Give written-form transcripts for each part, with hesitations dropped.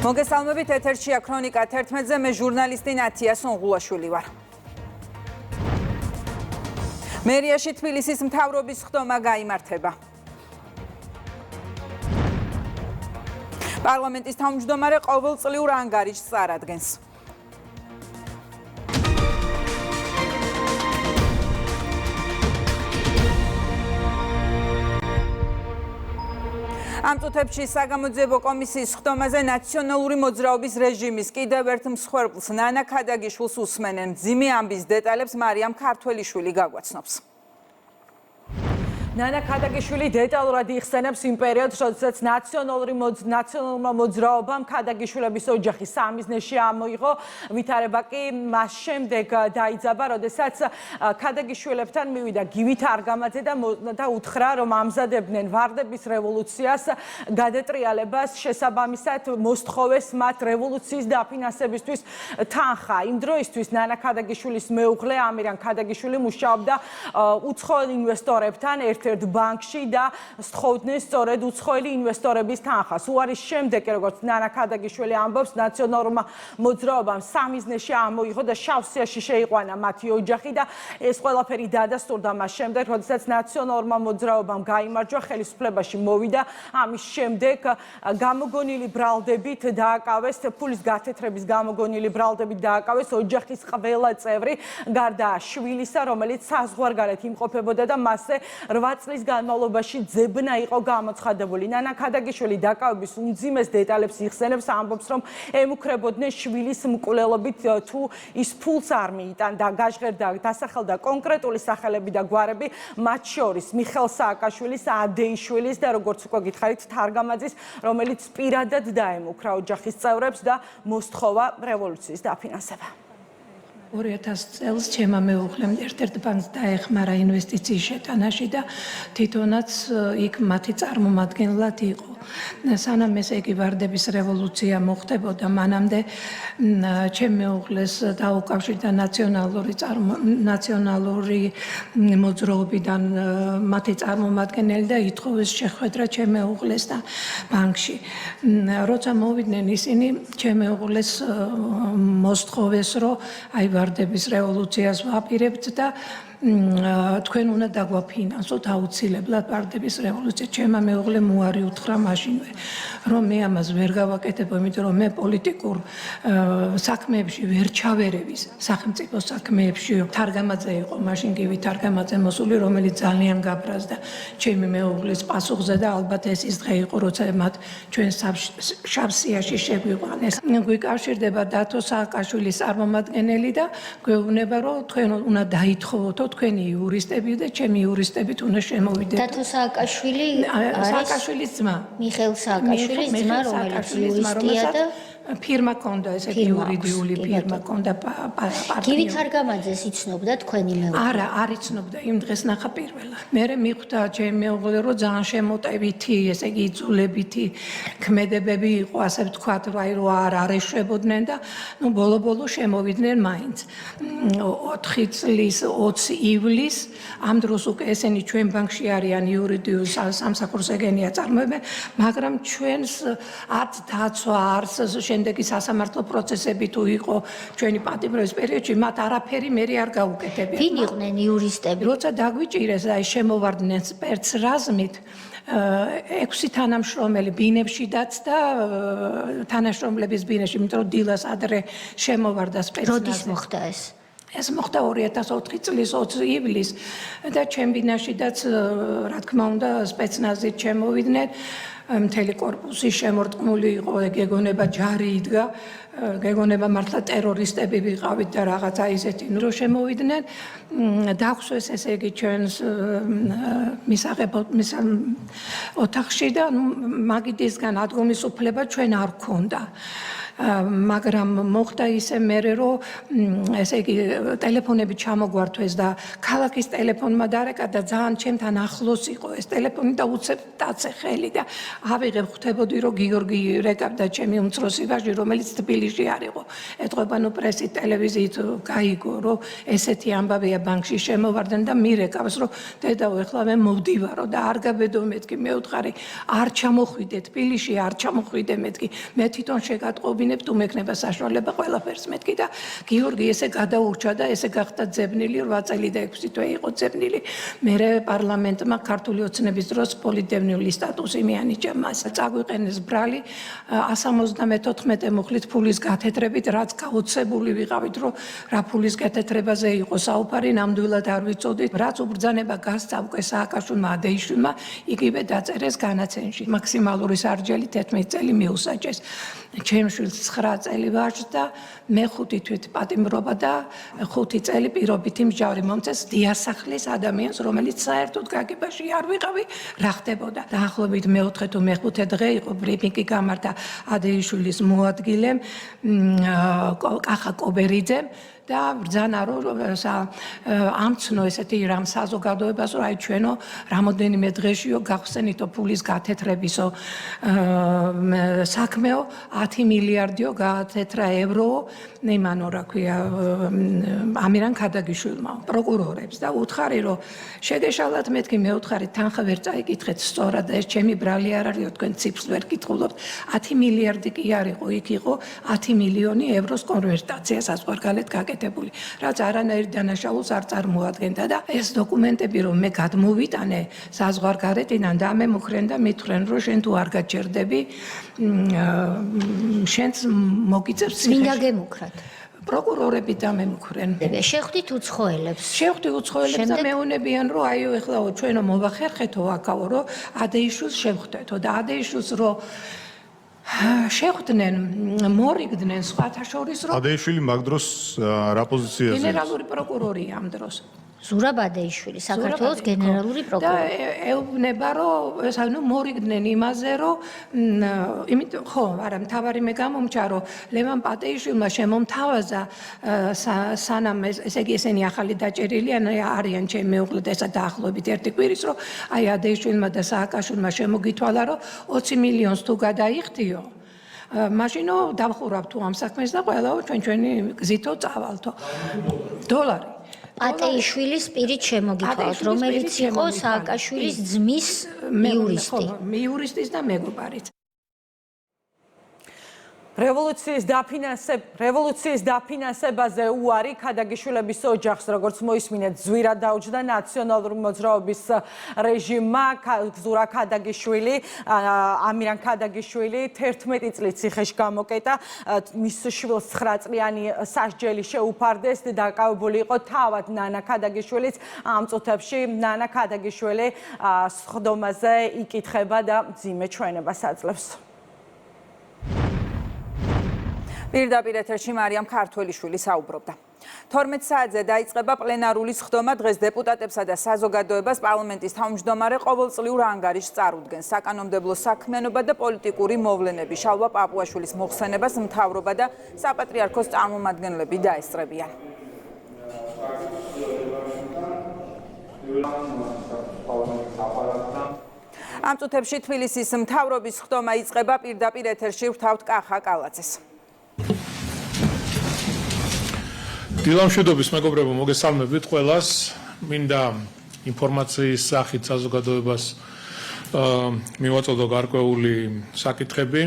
მოგესალმებით, ეთერშია ქრონიკა 11-ზე, მე ჟურნალისტი ნათია სონღულაშვილი ვარ. მერიაში თბილისის მთავრობის ხდომა გაიმართება. პარლამენტის თავმჯდომარე ყოველწლიურ ანგარიშს წარადგენს. ამ წუთებში საგამოძიებო კომისიის ხდომაზე ნაციონალური მოძრაობის რეჟიმის კიდევ ერთ მსხვერპლს ნანა ქადაგიშვილს უსმენენ. მძიმე ამბის დეტალებს მარიამ ქართველიშვილი გაგვაცნობს. ნანა ქადაგიშვილი დეტალურად იხსენებს იმ პერიოდს, როდესაც ნაციონალურმა მოძრაობამ ქადაგიშვილების ოჯახი სამიზნეში ამოიღო. ვითარება კი მას შემდეგ დაიძაბა, როდესაც ქადაგიშვილებთან მივიდა გივით არგამაძე და უთხრა, რომ ამზადებდნენ ვარდების რევოლუციას გადატრიალებას, შესაბამისად მოსთხოვეს მათ რევოლუციის დაფინანსებისთვის თანხა. იმ დროისთვის ნანა ქადაგიშვილის მეუღლე ამირან ქადაგიშვილი მუშაობდა უცხოელ ინვესტორებთან ერთ-ერთ ბანკში და სთხოვდნენ სწორედ უცხოელი ინვესტორების თანხას. უარის შემდეგ, როგორც ნანა ქადაგიშვილი ამბობს, ნაციონალურმა მოძრაობამ სამიზნეში ამოიღო და შავსიაში შეიყვანა მათი ოჯახი და ეს ყველაფერი დადასტურდა მას შემდეგ, როდესაც ნაციონალურმა მოძრაობამ გაიმარჯვა, ხელისუფლებაში მოვიდა. ამის შემდეგ გამოგონილი ბრალდებით დააკავეს, ფულის გათეთრების გამოგონილი ბრალდებით დააკავეს ოჯახის ყველა წევრი, გარდა შვილისა, რომელიც საზღვარგარეთ იმყოფებოდა და მასზე 8 წლის განმავლობაში ძებნა იყო გამოცხადებული. ნანა ქადაგიშვილი დაკავების უმძიმეს დეტალებს იხსენებს, ამბობს, რომ ემუქრებოდნენ შვილის მკვლელობით თუ ის ფულს არ მიიტან და გაჟღერდა დასახელდა კონკრეტული სახელები და გვარები, მათ შორის მიხელ სააკაშვილის, ადეიშვილის და როგორც უკვე გითხარით, თარგამაძის, რომელიც პირადად დაემუქრა ოჯახის წევრებს და მოსთხოვა რევოლუციის დაფინანსება. 2000 წელს ჩემმა მეუღლემ ერთ-ერთ ბანკს დაეხმარა ინვესტიციის შეტანაში და თვითონაც იქ მათი წარმომადგენლად იყო. სანამ ესე იგი ვარდების რევოლუცია მოხდებოდა, მანამდე ჩემ მეუღლეს დაუკავშირდა ნაციონალური მოძრაობიდან მათი წარმომადგენელი და ითხოვეს შეხვედრა ჩემ მეუღლესთან ბანკში. როცა მოვიდნენ ისინი, ჩემ მეუღლეს მოსთხოვეს, რომ აი ვარდების რევოლუციას ვაპირებთ და თქვენ უნდა დაგვაფინანსოთ აუცილებლად ვარდების რევოლუცია. ჩემმა მეუღლემ უარი უთხრა მაშინვე, რომ მე ამას ვერ გავაკეთებ, იმიტომ რომ მე პოლიტიკურ საქმეებში ვერ ჩავერევის, სახელმწიფო საქმეებში. თარგამაძე იყო მაშინ გივი თარგამაძე მოსული, რომელიც ძალიან გაბრაზდა ჩემი მეუღლის პასუხზე და ალბათ ეს ის დღე იყო, როცა მათ ჩვენ შავსიაში შეგვიყვანეს. გვიკავშირდება დათო სააკაშვილის წარმომადგენელი და გვეუბნება, რომ თქვენ უნდა დაითხოვოთ თქვენი იურისტები და ჩემი იურისტებით უნდა შემოვიდეთ. დათო სააკაშვილის ძმა. მიხელ სააკაშვილის ძმა, რომელიც იურისტია და ფირმა ქონდა, ესეთი იურიდიული ფირმა ქონდა პარტნიორი. გივი თარგამაძეს იცნობდა თქვენი მეუღლე? არა, არ იცნობდა, იმ დღეს ნახა პირველად. მე მიხვდა ჩემი მეუღლე, რომ ძალიან შემოტევითი, ესე იგი იძულებითი ქმედებები იყო, ასე ვთქვათ, რომ არ ეშვებოდნენ და ბოლო-ბოლო შემოვიდნენ მაინც. 4 წლის 20 ივლისს ამ დროს უკვე ესენი ჩვენ ბანკში არიან იურიდიულ სამსახურს ეგენია წარმოებენ, მაგრამ ჩვენს არც დაცვა, არც შემდეგი სასამართლო პროცესები თუ იყო ჩვენი პატიმრობის პერიოდში, მათ არაფერი მე არ გაუკეთებია. ვინ იყვნენ იურისტები? როცა დაგვიჭირეს და შემოვარდნენ სპეცრაზმით 6 თანამშრომელი ბინებშიდაც და თანამშრომლების ბინაში, იმიტომ რომ დილას ადრე შემოვარდა სპეცრაზმი. როდის მოხდა ეს? ეს მოხდა 2004 წლის 20 ივლისს და ჩემ ბინაშიდაც, რა თქმა უნდა, სპეცნაზით შემოვიდნენ. მთელი კორპუსი შემორტყმული იყო, გეგონება ჯარი იდგა, გეგონება მართლა ტერორისტები ვიყავით და რაღაცა ისეთი. რო შემოვიდნენ, დაგხვეს ესე იგი ჩვენს მის ოთახში და მაგიდისგან ადგომის უფლება ჩვენ არ გქონდა. მაგრამ მოხდა ისე მერე რომ ესე იგი ტელეფონები ჩამოგვართვეს და ქალაქის ტელეფონმა დარეკა და ძალიან ჩემთან ახლოს იყო ეს ტელეფონი და უცებ დაწე ხელი და ავიღებ ხვდებოდი რომ გიორგი რეკავდა ჩემი უმცროსი ვაჟი რომელიც თბილისში არ იყო ეთყობა ნუ პრესით ტელევიზიით გაიგო რომ ესეთი ამბავია ბანკში შემოვარდნენ და მირეკავს რომ დედაო ეხლა მე მოვდივარო და არ გაბედო მეთქი მეუთხარი არ ჩამოხვიდე თბილისში არ ჩამოხვიდე მეთქი მე თვითონ შეგატყობინებ თუ მექნება საშუალება ყველაფერს მეთქი და გიორგი ესე გადაურჩა და ესე გახდა ძებნილი 8 წელი და 6 თვე იყო ძებნილი მე პარლამენტმა ქართული ოცნების დროს პოლიტდევნილი სტატუსი მიანიჭა მას წაგვიყენეს ბრალი 174 მუხლით ფულის გათეთრებით რაც გაოცებული ვიყავით რომ რა ფულის გათეთრებაზე იყო საუბარი ნამდვილად არ ვიცოდით რაც უბრძანება გასცა უკვე სააკაშვილმა ადეიშვილმა იგივე დაწერეს განაცემში მაქსიმალური სარჯელი 11 წელი მიუსაჯეს ჩემს შვილს 9 წელი ვაჟს და მე 5 თვით პატიმრობა და 5 წელი პირობითი მსჯავრი მომწეს დიასახლის ადამიანს რომელიც საერთოდ გაგებაში არ ვიყავი რა ხდებოდა დაახლოებით მე-4 თუ მე-5 დღე იყო ბრიფინგი გამართა ადეიშვილის მოადგილემ კახა კობერიძემ და ბრძანა რომ ამცნო ესეთი რამ საზოგადოებას რომ აი ჩვენო რამოდენიმე დღეშიო გახსენითო ფულის გათეთრებისო საქმეო 10 მილიარდიო გაათეთრა ევრო იმანო რა ქვია ამირან ქადაგიშვილმა პროკურორებს და უთხარი რომ შეგეშალათ მეთქი მეუთხარი თანხა ვერ წაიკითხეთ სწორად ეს ჩემი ბრალი არ არისო თქვენ ციფრს ვერ კითხულობთ 10 მილიარდი კი არ იყო იქ იყო 10 მილიონი ევროს კონვერტაცია საზღვარგარეთ გაკეთებული რაც არანაირ დანაშაულს არ წარმოადგენდა და ეს დოკუმენტები რომ მე გადმოვიტანე საზღვარგარეთიდან და მე მუხრენ და მითხრენ რომ შენ თუ არ გაჩერდები შენს მოგიწევს მინდა გემუქრათ პროკურორები დამემუქრენ შეხვდით უცხოელებს შეხვდი უცხოელებს და მეუნებიან რომ აიო ეხლაო ჩვენო მოვახერხეთო აქაო რომ ადეიშვილს შევხვდეთო და ადეიშვილს რომ შეხვდნენ მორიგდნენ სხვათა შორის რომ ადეიშვილი მაგ დროს რა პოზიციაზე გენერალური პროკურორია ამ დროს ზურაბ ადეიშვილი საქართველოს გენერალური პროკურორი და ეუბნება რომ ეს ანუ მორიგდნენ იმაზე რომ იმიტომ ხო არა მთავარი მე გამომჩა რომ ლევან პატეიშვილმა შემომთავაზა სანამ ესე იგი ესენი ახალი დაჭერილი არიან ჩემი მეუღლე და ესა დაახლოებით ერთი კვირის რომ აი ადეიშვილმა და სააკაშვილმა შემოგითვალა რომ 20 მილიონს თუ გადაიხდიო მაშინო დავხურავ თუ ამ საქმეს და ყველაო ჩვენი გზითო წავალთო დოლარი პატეიშვილის პირით შემოგითვალოთ, რომელიც იყო სააკაშვილის ძმის იურისტი. იურისტის და მეგობარიც. რევოლუციის დაფინანსებაზე უარი ქადაგიშვილების ოჯახს, როგორც მოისმინეთ, ზვირად დაუჯდა ნაციონალური მოძრაობის რეჟიმმა. ზურა ქადაგიშვილი, ამირან ქადაგიშვილი 11 წლის ციხეში გამოკეტა. მის შვილს 9 წლიანი სასჯელი შეუფარდეს და დაკავებული იყო თავად ნანა ქადაგიშვილიც. ამ წუთებში ნანა ქადაგიშვილი სხდომაზე იკითხება და მძიმე ჩვენებას აძლევს. პირდაპირ ეთერში მარიამ ქართველიშვილი საუბრობდა. 12 საათზე დაიწყება პლენარული სხდომა. დღეს დეპუტატებსა და საზოგადოებას პარლამენტის თავმჯდომარე ყოველწლიურ ანგარიშს წარუდგენს. საკანონმდებლო საქმიანობა და პოლიტიკური მოვლენები. შალვა პაპუაშვილის მოხსენებას მთავრობა და საპატრიარქოს წარმომადგენლები დაესწრებიან. ამ წუთებში თბილისის მთავრობის სხდომა იწყება. პირდაპირ ეთერში ვრთავთ კახა კალაძეს. დილამშვიდობის მეგობრებო, მოგესალმებით ყველას. მინდა ინფორმაციის სახით საზოგადოებას მივაწოდო გარკვეული საკითხები.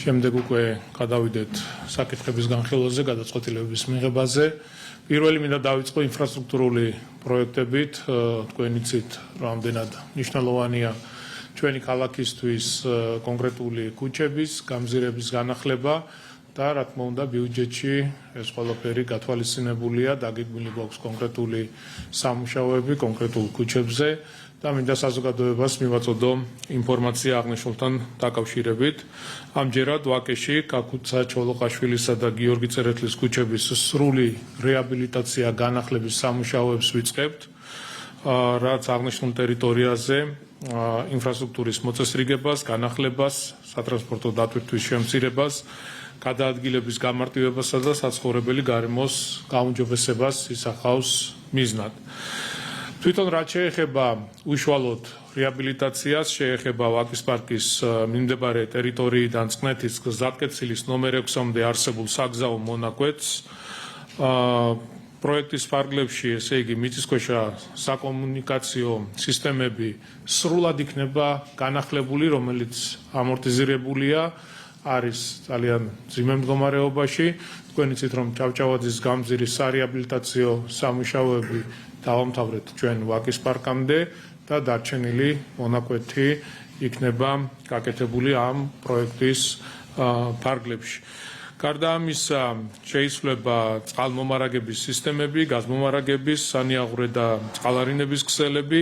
შემდეგ უკვე გადავიდეთ საკითხების განხილვაზე, გადაწყვეტილებების მიღებაზე. პირველი მინდა დავიწყო ინფრასტრუქტურული პროექტებით. თქვენ იცით, რამდენად მნიშვნელოვანია ჩვენი ქალაქისთვის კონკრეტული ქუჩების, გამზირების განახლება. და რა თქმა უნდა ბიუჯეტში ეს ყველაფერი გათვალისწინებულია, დაგეგმილი გვაქვს კონკრეტული სამუშაოები კონკრეტულ ქუჩებზე და მინდა საზოგადოებას მივაწოდო ინფორმაცია აღნიშნულთან დაკავშირებით. ამჯერად ვაკეში კაკუცა ჩოლოყაშვილისა და გიორგი წერეთლის ქუჩების სრული რეაბილიტაცია განახლების სამუშაოებს ვიწყებთ, რაც აღნიშნულ ტერიტორიაზე ინფრასტრუქტურის მოწესრიგებას, განახლებას, სატრანსპორტო დატვირთვის შემცირებას, გადაადგილების გამარტივებასა და საცხოვრებელი გარემოს გაუმჯობესებას ისახავს მიზნად. თვითონ რაც შეეხება უშუალოდ რეაბილიტაციას, შეეხება ვაკის პარკის მიმდებარე ტერიტორიიდან წყნეთის გზატკეცილის ნომერ 6-მდე არსებულ საგზაო მონაკვეთს პროექტის ფარგლებში, ესე იგი მიწისქვეშა საკომუნიკაციო სისტემები სრულად იქნება განახლებული, რომელიც ამორტიზირებულია, არის ძალიან მძიმე მდგომარეობაში. თქვენ იცით, რომ ჭავჭავაძის გამზირის სარეაბილიტაციო სამუშაოები დავამთავრეთ ჩვენ ვაკის პარკამდე და დარჩენილი მონაკვეთი იქნება გაკეთებული ამ პროექტის ფარგლებში. გარდა ამისა, შეიცვლება წყალმომარაგების სისტემები, გაზმომარაგების, სანიაღვრე და წყალარინების ქსელები,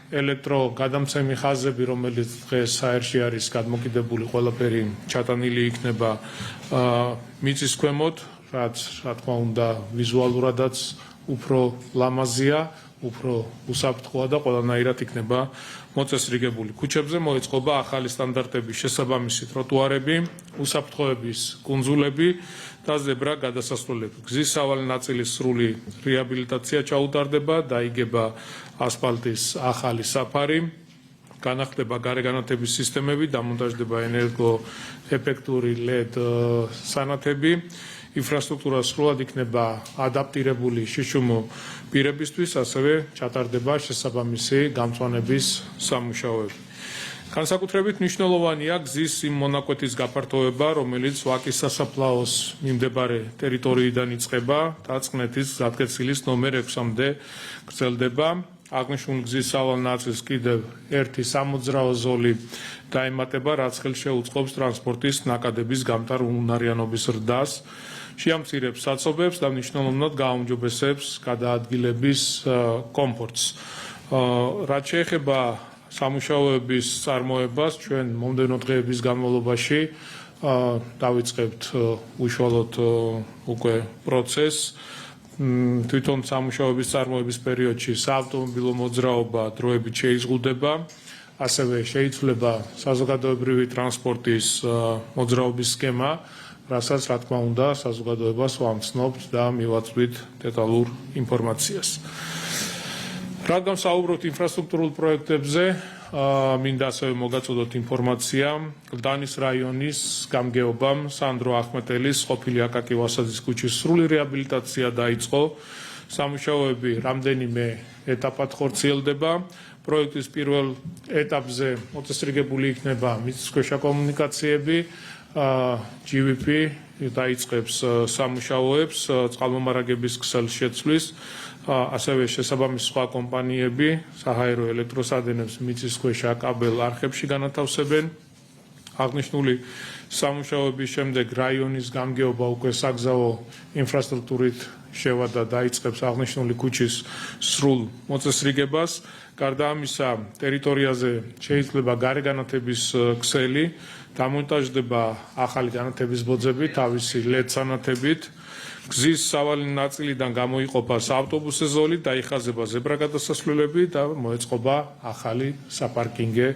ელექტროგადამცემი ხაზები, რომელიც დღეს საერში არის გადმოკიდებული, ყველაფერი ჩატანილი იქნება მიწის ქვემოთ, რაც რა თქმა უნდა ვიზუალურადაც უფრო ლამაზია, უფრო უსაფრთხოა და ყველანაირად იქნება მოწესრიგებული. ქუჩებზე მოეწყობა ახალი სტანდარტების შესაბამისი ტროტუარები, უსაფრთხოების კუნძულები და ზებრა გადასასვლელები. გზის სავალი ნაწილის სრული რეაბილიტაცია ჩაუტარდება, დაიგება ასფალტის ახალი საფარი, განახდება გარეგანათების სისტემები, დამონტაჟდება ენერგოეფექტური LED სანათები. ინფრასტრუქტურა სრულად იქნება ადაპტირებული შიშუმო პირებისთვის, ასევე ჩატარდება შესაბამისი გამწვანების სამუშაოები. განსაკუთრებით მნიშვნელოვანია გზის იმ მონაკვეთის გაფართოება, რომელიც ვაკის სასაფლაოს მიმდებარე ტერიტორიიდან იწყება და წყნეთის გზატკეცილის ნომერ 6-მდე გრძელდება. აღნიშნული გზის სავალ ნაწილს კიდევ ერთი სამოძრაო ზოლი დაემატება, რაც ხელს შეუწყობს ტრანსპორტის ნაკადების გამტარ უნარიანობის ზრდას, შეამცირებს საცობებს და მნიშვნელოვნად გააუმჯობესებს გადაადგილების კომფორტს. რაც შეეხება სამუშაოების წარმოებას, ჩვენ მომდევნო დღეების განმავლობაში დავიწყებთ უშუალოდ უკვე პროცესს. თვითონ სამუშაოების წარმოების პერიოდში საავტომობილო მოძრაობა დროებით შეიზღუდება, ასევე შეიცვლება საზოგადოებრივი ტრანსპორტის მოძრაობის სქემა, რასაც რა თქმა უნდა საზოგადოებას ვამცნობთ და მივაწვდით დეტალურ ინფორმაციას. რადგან საუბრობთ ინფრასტრუქტურულ პროექტებზე, მინდა ასევე მოგაწოდოთ ინფორმაცია გლდანის რაიონის გამგეობამ სანდრო ახმეტელის ყოფილი აკაკი ვასაძის ქუჩის სრული რეაბილიტაცია დაიწყო. სამუშაოები რამდენიმე ეტაპად ხორციელდება. პროექტის პირველ ეტაპზე მოწესრიგებული იქნება მიწისქვეშა კომუნიკაციები, GVP დაიწყებს სამუშაოებს წყალმომარაგების ქსელის შეცვლის, ასევე შესაბამის სხვა კომპანიები საჰაერო ელექტროსადენებს მიწისქვეშა კაბელ არხებში განათავსებენ. აღნიშნული სამუშაოების შემდეგ რაიონის გამგეობა უკვე საგზაო ინფრასტრუქტურით შევა და დაიწყებს აღნიშნული ქუჩის სრულ მოწესრიგებას. გარდა ამისა, ტერიტორიაზე შეიძლება გარეგანათების ქსელი, დამონტაჟდება ახალი განათების ბოძები თავისი LED სანათებით. გზის სავალი ნაწილიდან გამოიყოფა საავტობუსე ზოლი, დაიხაზება ზებრა გადასასვლელები და მოეწყობა ახალი საპარკინგე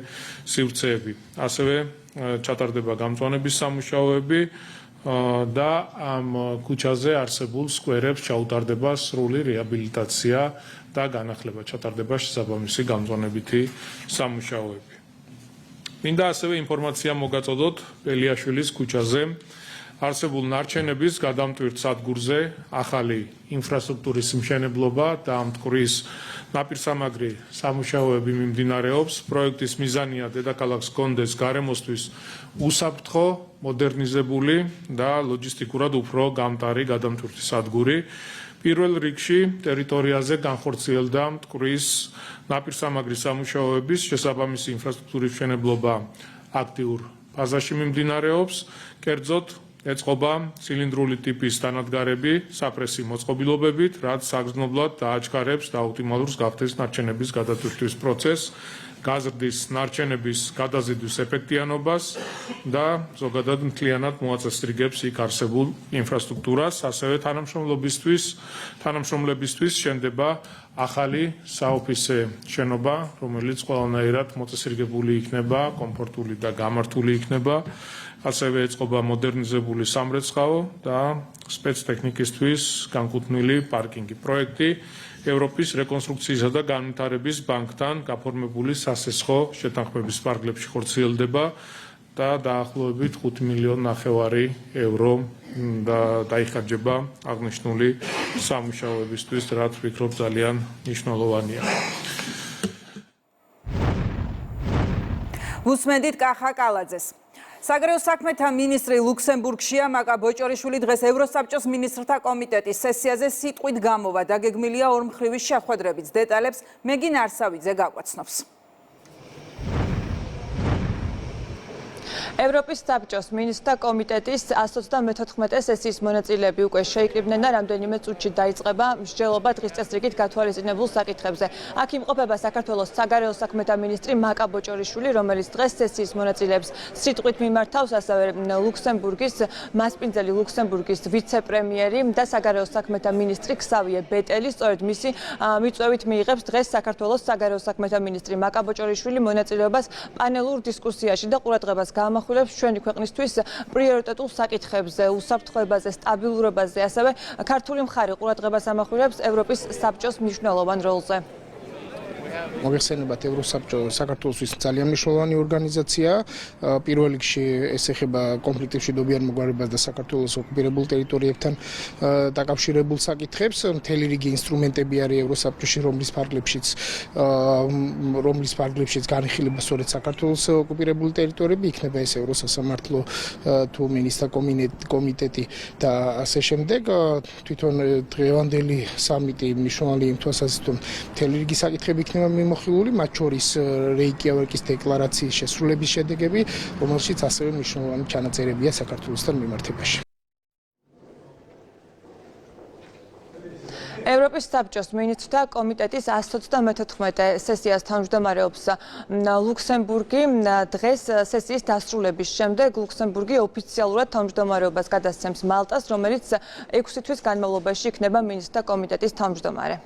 სივრცეები. ასევე ჩატარდება გამწვანების სამუშაოები და ამ ქუჩაზე არსებულ სკვერებს ჩაუტარდება სრული რეაბილიტაცია და განახლება, ჩატარდება შესაბამისი გამწვანებითი სამუშაოები. მინდა ასევე ინფორმაცია მოგაწოდოთ პელიაშვილის ქუჩაზე არსებულ ნარჩენების გადამტვირთ სადგურზე ახალი ინფრასტრუქტურის მშენებლობა და მტკვრის ნაპირსამაგრი სამუშაოები მიმდინარეობს. პროექტის მიზანია დედაქალაქს გქონდეს გარემოსთვის უსაფრთხო, მოდერნიზებული და ლოჯისტიკურად უფრო გამტარი გადამტვირთი სადგური. პირველ რიგში ტერიტორიაზე განხორციელდა მტკვრის ნაპირსამაგრის სამუშაოების შესაბამისი ინფრასტრუქტურის მშენებლობა აქტიურ ფაზაში მიმდინარეობს. კერძოდ ეწყობა ცილინდრული ტიპის დანადგარები საფრესი მოწყობილობებით, რაც საგრძნობლად დააჩქარებს და ოპტიმალურს გახდეს ნარჩენების გადატვირთვის პროცესს. გაზრდის ნარჩენების გადაზიდვის ეფექტიანობას და ზოგადად მთლიანად მოაწესრიგებს იქ არსებულ ინფრასტრუქტურას, ასევე თანამშრომლებისთვის შენდება ახალი საოფისე შენობა, რომელიც ყველანაირად მოწესრიგებული იქნება, კომფორტული და გამართული იქნება. ასევე ეწყობა მოდერნიზებული სამრეცხაო და სპეცტექნიკისთვის განკუთვნილი პარკინგი. პროექტი ევროპის რეკონსტრუქციისა და განვითარების ბანკთან გაფორმებული სასესხო შეთანხმების ფარგლებში ხორციელდება და დაახლოებით 5,5 მილიონი ევრო დაიხარჯება აღნიშნული სამუშაოებისთვის, რაც ვფიქრობ ძალიან მნიშვნელოვანია. უსმენდით კახა კალაძეს. საგარეო საქმეთა მინისტრი ლუქსემბურგშია. მაკა ბოჭორიშვილი დღეს ევროსაბჭოს მინისტრთა კომიტეტის სესიაზე სიტყვით გამოვა. დაგეგმილია ორმხრივი შეხვედრების დეტალებს მეგინ არსავიძე გაგვაცნობს. ევროპის საბჭოს მინისტრთა კომიტეტის 134 სესიის მონაწილეები უკვე შეიკრიბნენ და რამდენიმე წუთში დაიწყება მსჯელობა დღის წესრიგით გათვალისწინებულ საკითხებზე. აქ იმყოფება საქართველოს საგარეო საქმეთა მინისტრი მაკა ბოჭორიშვილი, რომელიც დღეს სესიის მონაწილეებს სიტყვით მიმართავს, ასევე ლუქსემბურგის მასპინძელი ლუქსემბურგის ვიცე-პრემიერი და საგარეო საქმეთა მინისტრი ქსავიე ბეტელი. სწორედ მისი მიწვევით მიიღებს დღეს საქართველოს საგარეო საქმეთა მინისტრი მაკა ბოჭორიშვილი მონაწილეობას პანელურ დისკუსიაში და ყურადღებას გამახვილებს ჩვენი ქვეყნისთვის პრიორიტეტულ საკითხებზე, უსაფრთხოებაზე, სტაბილურობაზე, ასევე ქართული მხარე ყურადღებას ამახვილებს ევროპის საბჭოს მნიშვნელოვან როლზე. მოგეხსენებათ, ევროსაბჭო საქართველოსთვის ძალიან მნიშვნელოვანი ორგანიზაცია. პირველ რიგში ეს ეხება კონფლიქტებში მდობიან მოგვარებას და საქართველოს ოკუპირებულ ტერიტორიებთან დაკავშირებულ საკითხებს. მთელი რიგი ინსტრუმენტები არის ევროსაბჭოში, რომლის ფარგლებშიც განიხილება სწორედ საქართველოს ოკუპირებული ტერიტორიები, იქნება ეს ევროსასამართლო თუ მინისტრთა კომიტეტი და ასე შემდეგ. თვითონ დღევანდელი სამიტი მნიშვნელოვანი იმ თვალსაზრისით, მთელი რიგი საკითხები იქნება მიმოხილული, მათ შორის რეიკიავიკის დეკლარაციის შესრულების შედეგები, რომელშიც ასევე მნიშვნელოვანი ჩანაწერებია საქართველოსთან მიმართებაში. ევროპის საბჭოს მინისტრთა კომიტეტის 134 სესიას თავმჯდომარეობს ლუქსემბურგი. დღეს სესიის დასრულების შემდეგ ლუქსემბურგი ოფიციალურად თავმჯდომარეობას გადასცემს მალტას, რომელიც 6 თვის განმავლობაში იქნება მინისტრთა კომიტეტის თავმჯდომარე.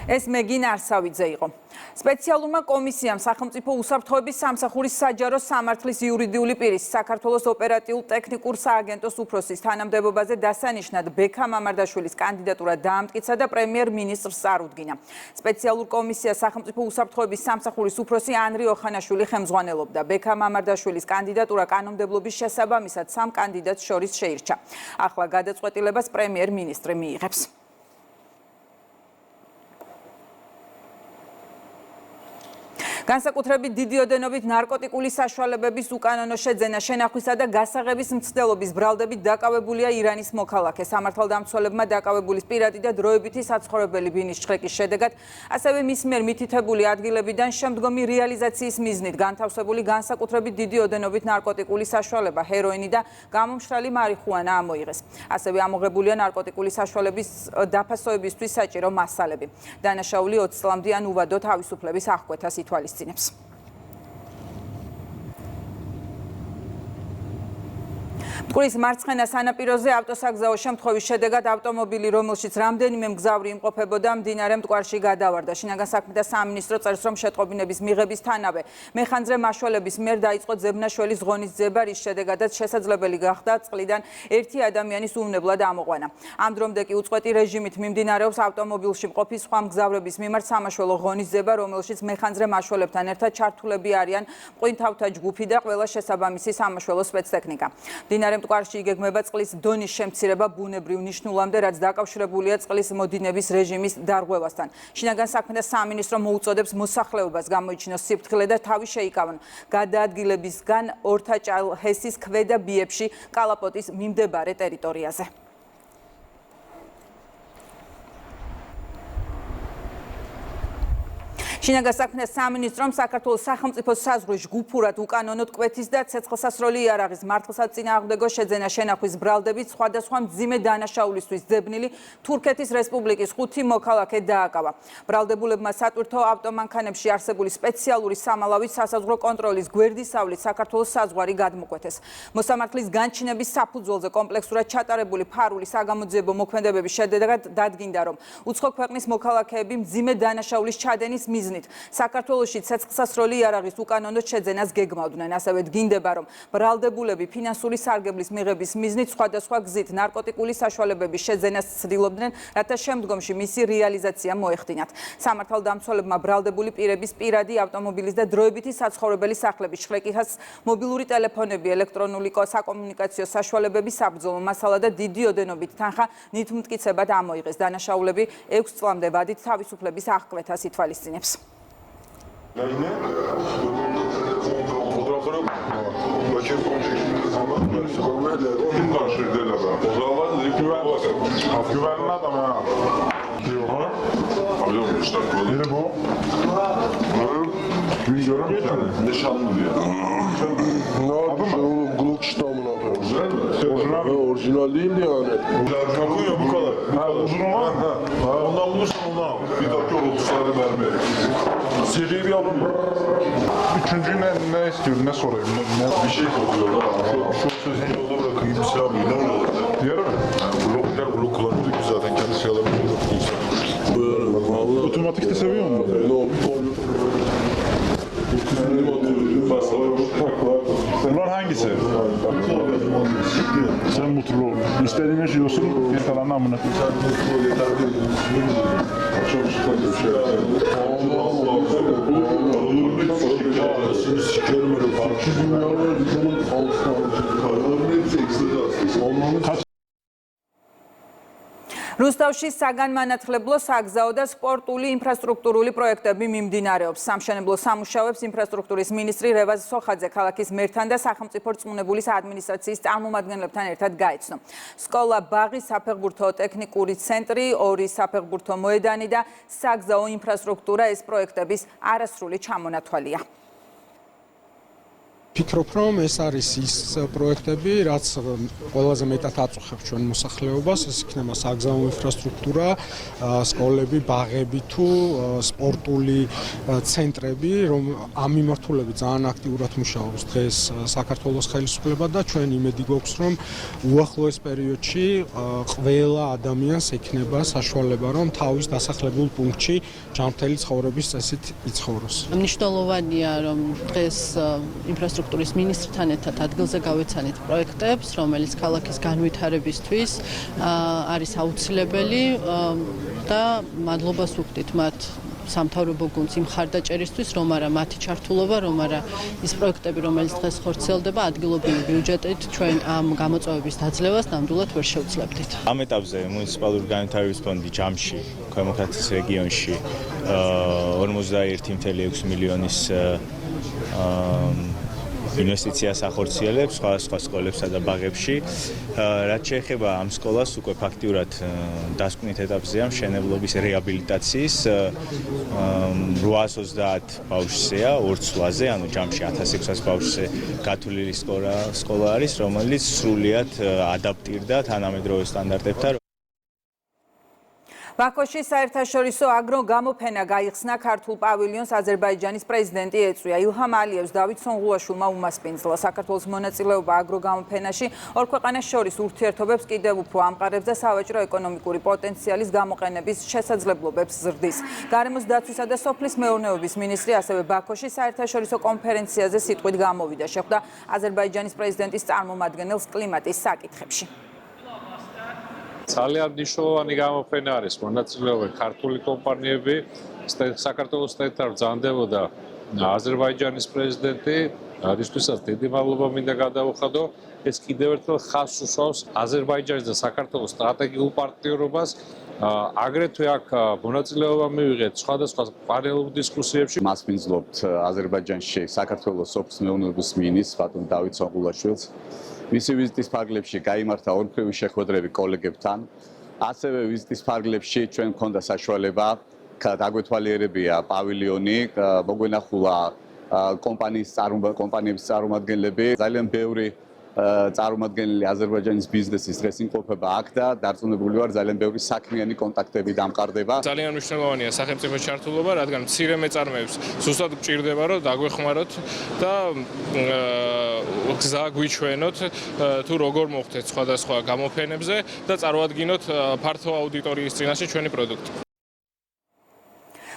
ეს მეგინ არსავიძე იყო. სპეციალურმა კომისიამ სახელმწიფო უსაფრთხოების სამსახურის საჯარო სამართლის იურიდიული პირის საქართველოს ოპერატიულ-ტექნიკურ სააგენტოს უფროსის თანამდებობაზე დასანიშნად ბექა მამარდაშვილის კანდიდატურა დაამტკიცა და პრემიერ-მინისტრს წარუდგინა. სპეციალურ კომისიას სახელმწიფო უსაფრთხოების სამსახურის უფროსი ანრი ოხანაშვილი ხელმძღვანელობდა. ბექა მამარდაშვილის კანდიდატურა კანონმდებლობის შესაბამისად 3 კანდიდატს შორის შეირჩა. ახლა გადაწყვეტილებას პრემიერ-მინისტრი მიიღებს. განსაკუთრებით დიდი ოდენობით ნარკოტიკული საშუალებების უკანონო შეძენა, შენახვისა და გასაღების მცდელობის ბრალდებით დაკავებულია ირანის მოქალაქე. სამართალდამცველებმა დაკავებულის პირადი და დროებითი საცხოვრებელი ბინის შხრეკის შედეგად, ასევე მის მიერ მითითებული ადგილებიდან შემდგომი რეალიზაციის მიზნით განთავსებული განსაკუთრებით დიდი ოდენობით ნარკოტიკული საშუალება, ჰეროინი და გამომშრალი მარიხუანა ამოიღეს. ასევე ამოღებულია ნარკოტიკული საშუალების დაფასოებისთვის საჭირო მასალები. დანაშაული 20 წლამდე უვადო თავისუფლების აღკვეთას ითვალისწინებს. მტკვრის მარცხენა სანაპიროზე ავტოსაგზაო შემთხვევის შედეგად ავტომობილი, რომელშიც რამდენიმე მგზავრი იმყოფებოდა, მდინარე მტკვარში გადავარდა. შინაგან საქმეთა სამინისტრო წერს, რომ შეტყობინების მიღებისთანავე მეხანძრე მაშველების მიერ დაიწყო ძებნაშველის ღონისძიება, რის შედეგადაც შესაძლებელი გახდა წყლიდან ერთი ადამიანის უვნებლად ამოყვანა. ამ დრომდე კი უწყვეტი რეჟიმით მიმდინარეობს ავტომობილში მყოფი სხვა მგზავრების მიმართ სამაშველო ღონისძიება, რომელშიც მეხანძრე მაშველებთან ერთად ჩართულები არიან მყინთავთა ჯგუფი და ყველა შესაბამისი სამაშველო სპეცტექნიკა. მდინარე მტკვარში იგეგმება წყლის დონის შემცირება ბუნებრივ ნიშნულამდე, რაც დაკავშირებულია წყლის მოდინების რეჟიმის დარღვევასთან. შინაგან საქმეთა სამინისტრო მოუწოდებს მოსახლეობას გამოიჩინოს სიფრთხილე და თავი შეიკავონ გადაადგილებისგან ორთაჭალჰესის ქვედა ბიებში კალაპოტის მიმდებარე ტერიტორიაზე. შინაგან საქმეთა სამინისტრომ საქართველოს სახელმწიფო საზღვრის ჯგუფურად უკანონოდ კვეთის და ცეცხლსასროლი იარაღის მართლსაწინააღმდეგო შეძენა შენახვის ბრალდებით სხვადასხვა მძიმე დანაშაულისთვის ძებნილი თურქეთის რესპუბლიკის 5 მოქალაქე დააკავა. ბრალდებულებმა სატვირთო ავტომანქანებში არსებული სპეციალური სამალავით სასაზღვრო კონტროლის გვერდისავლით საქართველოს საზღვარი გადმოკვეთეს. მოსამართლის განჩინების საფუძველზე კომპლექსურად ჩატარებული ფარული საგამოძიებო მოქმედებების შედეგად დადგინდა, რომ უცხო ქვეყნის მოქალაქეები მძიმე დანაშაულის ჩადენის მიზნით საქართველოში ცეცხლსასროლი იარაღის უკანონოდ შეძენას გეგმავდნენ. ასევე დგინდება, რომ ბრალდებულები ფინანსური სარგებლის მიღების მიზნით სხვადასხვა გზით ნარკოტიკული საშუალებების შეძენას ცდილობდნენ, რათა შემდგომში მისი რეალიზაცია მოეხდინათ. სამართალდამცველებმა ბრალდებული პირების პირადი ავტომობილის და დროებითი საცხოვრებელი სახლების შხრეკითაც მობილური ტელეფონები, ელექტრონული საკომუნიკაციო საშუალებები საბრძოლო მასალა და დიდი ოდენობით თანხა ნითმტკიცებად ამოიღეს. დანაშაულები 6 წლამდე ვადით თავისუფლების აღკვეთას ითვალისწინებს. Üçüncü ne istiyor, ne sorayım? Bir şey soruyorlar. Şu sözün yolda bırakayım, silah mıydı? Diğer mi? Blok kullanıyorduk biz zaten, kendi silahlarını kullanıyorduk. Otomatik de seviyor mu? Bunlar hangisi? Sen mutlu ol. İstediğini yaşıyorsun, bir kalan amına. რუსთავში საგანმანათლებლო, საგზაო და სპორტული ინფრასტრუქტურული პროექტები მიმდინარეობს. სამშენებლო სამუშაოებს ინფრასტრუქტურის მინისტრი რევაზ სოხაძე ქალაქის მერთან და სახელმწიფო რწმუნებულის ადმინისტრაციის წარმომადგენლებთან ერთად გაეცნო. სკოლა ბაღი, საფეხბურთო ტექნიკური ცენტრი, 2 საფეხბურთო მოედანი და საგზაო ინფრასტრუქტურა ეს პროექტების არასრული ჩამონათვალია. Ფიქრობ, რომ ეს არის ის პროექტები, რაც ყველაზე მეტად აწუხებს ჩვენ მოსახლეობას, ეს იქნება საგზაო ინფრასტრუქტურა, სკოლები, ბაღები თუ სპორტული ცენტრები, რომ ამ მიმართულებით ძალიან აქტიურად მუშაობს დღეს საქართველოს ხელისუფლება და ჩვენ იმედი გვაქვს, რომ უახლოეს პერიოდში ყველა ადამიანს ექნება საშუალება, რომ თავის დასახლებულ პუნქტში ჯანმრთელი ცხოვრების წესით იცხოვროს. მნიშვნელოვანია, რომ დღეს ინფრასტრუქტურის მინისტრთან ერთად ადგილზე გავეცანით პროექტებს, რომელიც ქალაქის განვითარებისთვის არის აუცილებელი და მადლობას ვუხდით მათ სამთავრობო გუნდს იმ მხარდაჭერისთვის, რომ არა მათი ჩართულობა, რომ არა ის პროექტები, რომელიც დღეს ხორციელდება ადგილობრივი ბიუჯეტით, ჩვენ ამ გამოწვევების დაძლევას ნამდვილად ვერ შევძლებდით. ამ ეტაპზე მუნიციპალური განვითარების ფონდი ჯამში, ქვემო ქართლის რეგიონში 41.6 მილიონის ინვესტიციას ახორციელებს სხვადასხვა სკოლებსა და ბაღებში. რაც შეეხება ამ სკოლას, უკვე ფაქტიურად დასკვნით ეტაპზეა მშენებლობის რეაბილიტაციის 830 ბავშვზეა 2 წლაზე, ანუ ჯამში 1600 ბავშვზე გათვლილი სკოლა არის, რომელიც სრულიად ადაპტირდა თანამედროვე სტანდარტებთან. ბაქოში საერთაშორისო აგრო გამოფენა გაიხსნა ქართულ პავილიონს აზერბაიჯანის პრეზიდენტი ეწვია. ილჰამ ალიევს დავით სონღულაშვილმა უმასპინძლა. საქართველოს მონაწილეობა აგრო გამოფენაში ორ ქვეყანას შორის ურთიერთობებს კიდევ უფრო ამყარებს და სავაჭრო ეკონომიკური პოტენციალის გამოყენების შესაძლებლობებს ზრდის. გარემოს დაცვისა და სოფლის მეურნეობის მინისტრი ასევე ბაქოში საერთაშორისო კონფერენციაზე სიტყვით გამოვიდა. შეხვდა აზერბაიჯანის პრეზიდენტის წარმომადგენელს კლიმატის საკითხებში. ძალიან მნიშვნელოვანი გამოფენა არის, მონაწილეობენ ქართული კომპანიები, საქართველოს ერთ-ერთ ბრძანდებოდა აზერბაიჯანის პრეზიდენტი, რისთვისაც დიდი მადლობა მინდა გადავუხადო. ეს კიდევ ერთხელ ხაზს უსვამს აზერბაიჯანის და საქართველოს სტრატეგიულ პარტნიორობას. აგრეთვე აქ მონაწილეობა მივიღეთ სხვადასხვა პანელურ დისკუსიებში. მასპინძლობთ აზერბაიჯანში საქართველოს სოფლის მეურნეობის მინისტრს ბატონ დავით სონღულაშვილს. მისი ვიზიტის ფარგლებში გაიმართა ორმხრივი შეხვედრები კოლეგებთან. ასევე ვიზიტის ფარგლებში ჩვენ გვქონდა საშუალება დაგვეთვალიერებია პავილიონი, მოგვენახულა კომპანიების წარმომადგენლები, ძალიან ბევრი წარმომადგენელი აზერბაიჯანის ბიზნესის დღეს იმყოფება აქ და დარწმუნებული ვარ ძალიან ბევრი საქმიანი კონტაქტები დამყარდება. ძალიან მნიშვნელოვანია სახელმწიფოს ჩართულობა, რადგან მცირე მეწარმეებს ზუსტად გჭირდება, რომ დაგვეხმაროთ და გზა გვიჩვენოთ თუ როგორ მოხდეთ სხვადასხვა გამოფენებზე და წარმოადგინოთ ფართო აუდიტორიის წინაშე ჩვენი პროდუქტი.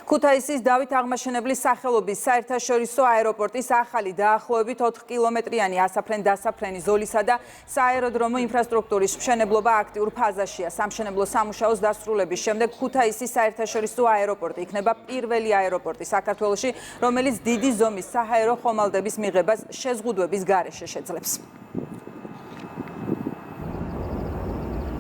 ქუთაისის დავით აღმაშენებლის სახელობის საერთაშორისო აეროპორტის ახალი დაახლოებით 4 კილომეტრიანი ასაფრენ-დასაფრენი ზოლისა და სააეროდრომო ინფრასტრუქტურის მშენებლობა აქტიურ ფაზაშია. სამშენებლო სამუშაოს დასრულების შემდეგ ქუთაისის საერთაშორისო აეროპორტი იქნება პირველი აეროპორტი საქართველოში, რომელიც დიდი ზომის საჰაერო ხომალდების მიღებას შეზღუდვების გარეშე შეძლებს.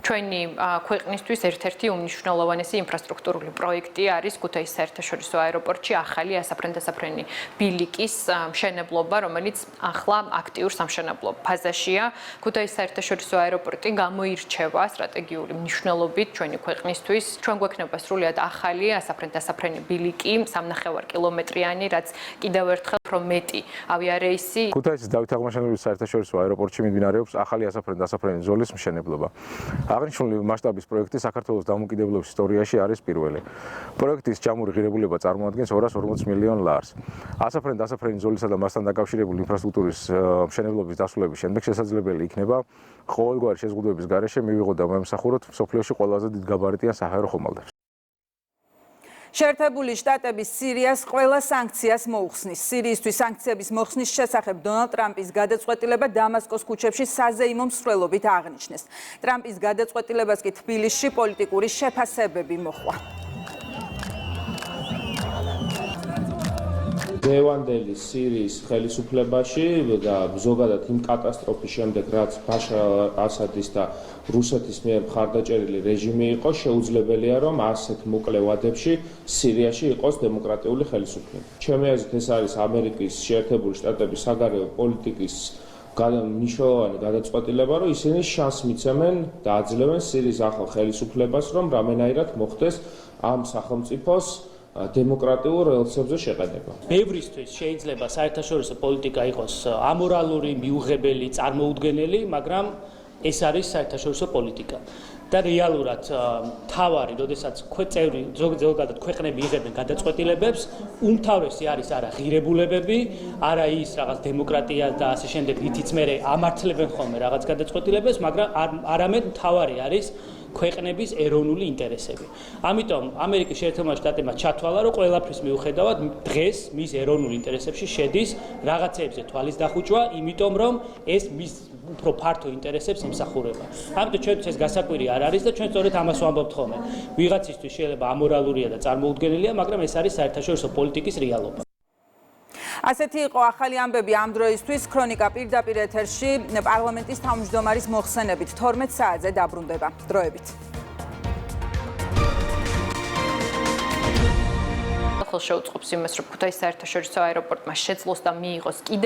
ჩვენი ქვეყნისთვის ერთ-ერთი უმნიშვნელოვანესი ინფრასტრუქტურული პროექტი არის ქუთაისის საერთაშორისო აეროპორტში ახალი ასაფრენ-დასაფრენი ბილიკის მშენებლობა, რომელიც ახლა აქტიურ სამშენებლო ფაზაშია. ქუთაისის საერთაშორისო აეროპორტი გამოირჩევა სტრატეგიული მნიშვნელობით ჩვენი ქვეყნისთვის. ჩვენ გვექნება სრულიად ახალი ასაფრენ-დასაფრენი ბილიკი, 3,5 კილომეტრიანი, რაც კიდევ ერთხელ უფრო მეტი ავიარეისი. ქუთაისის დავით აღმაშენებლის საერთაშორისო აეროპორტში მიმდინარეობს ახალი ასაფრენ-დასაფრენი ზოლის მშენებლობა. აღნიშნული მასშტაბის პროექტი საქართველოს დამოუკიდებლობის ისტორიაში არის პირველი. პროექტის ჯამური ღირებულება წარმოადგენს 240 მილიონ ლარს. ასაფრენ-დასაფრენი ზოლისა და მასთან დაკავშირებული ინფრასტრუქტურის მშენებლობის დასრულების შემდეგ შესაძლებელი იქნება ყოველგვარი შეზღუდვების გარეშე მივიღოთ და მოემსახუროთ მსოფლიოში ყველაზე დიდ გაბარიტიან საჰაერო ხომალდებს. შეერთებული შტატები სირიას ყველა სანქციას მოუხსნის. სირიისთვის სანქციების მოხსნის შესახებ დონალდ ტრამპის გადაწყვეტილება დამასკოს ქუჩებში საზეიმო მსვლელობით აღნიშნეს. ტრამპის გადაწყვეტილებას კი თბილისში პოლიტიკური შეფასებები მოჰყვა. დევანდელი სირიის ხელისუფლებაში და ზოგადად იმ კატასტროფის შემდეგ, რაც ბაშარ ასადის და რუსეთის მიერ მხარდაჭერილი რეჟიმი იყო, შეუძლებელია, რომ ასეთ მოკლე ვადებში სირიაში იყოს დემოკრატიული ხელისუფლება. ჩემი აზრით, ეს არის ამერიკის შეერთებული შტატების საგარეო პოლიტიკის მნიშვნელოვანი გადაწყვეტილება, რომ ისინი შანსს მიცემენ და აძლევენ სირიის ახალ ხელისუფლებას, რომ რამენაირად მოხდეს ამ სახელმწიფოს დემოკრატიულ რელსებზე შეყენება. ბევრისთვის შეიძლება საერთაშორისო პოლიტიკა იყოს ამორალური, მიუღებელი, წარმოუდგენელი, მაგრამ ეს არის საერთაშორისო პოლიტიკა. და რეალურად თავარი, როდესაც წევრი ზოგადად ქვეყნები იღებენ გადაწყვეტილებებს, უმთავრესი არის არა ღირებულებები, არა ის რაღაც დემოკრატია და ასე შემდეგ, რითიც მე ამართლებენ ხოლმე რაღაც გადაწყვეტილებებს, მაგრამ არამედ თავარი არის ქვეყნების ეროვნული ინტერესები. ამიტომ ამერიკის შეერთებულმა შტატებმა ჩათვალა, რომ ყველაფრის მიუხედავად დღეს მის ეროვნულ ინტერესებში შედის რაღაცეებზე თვალის დახუჭვა, იმიტომ რომ ეს მის უფრო ფართო ინტერესებს ემსახურება. ამიტომ ჩვენთვის ეს გასაკვირი არ არის და ჩვენ სწორედ ამას ვამბობთ ხოლმე. ვიღაცისთვის შეიძლება ამორალურია და წარმოუდგენელია, მაგრამ ეს არის საერთაშორისო პოლიტიკის რეალობა. ასეთი იყო ახალი ამბები ამ დროისთვის. ქრონიკა პირდაპირ ეთერში პარლამენტის თავმჯდომარის მოხსენებით 12 საათზე დაბრუნდება. დროებით. ახლა შეუწყობს იმას, რომ ქუთაისის საერთაშორისო აეროპორტმა შეძლოს და მიიღოს კიდევ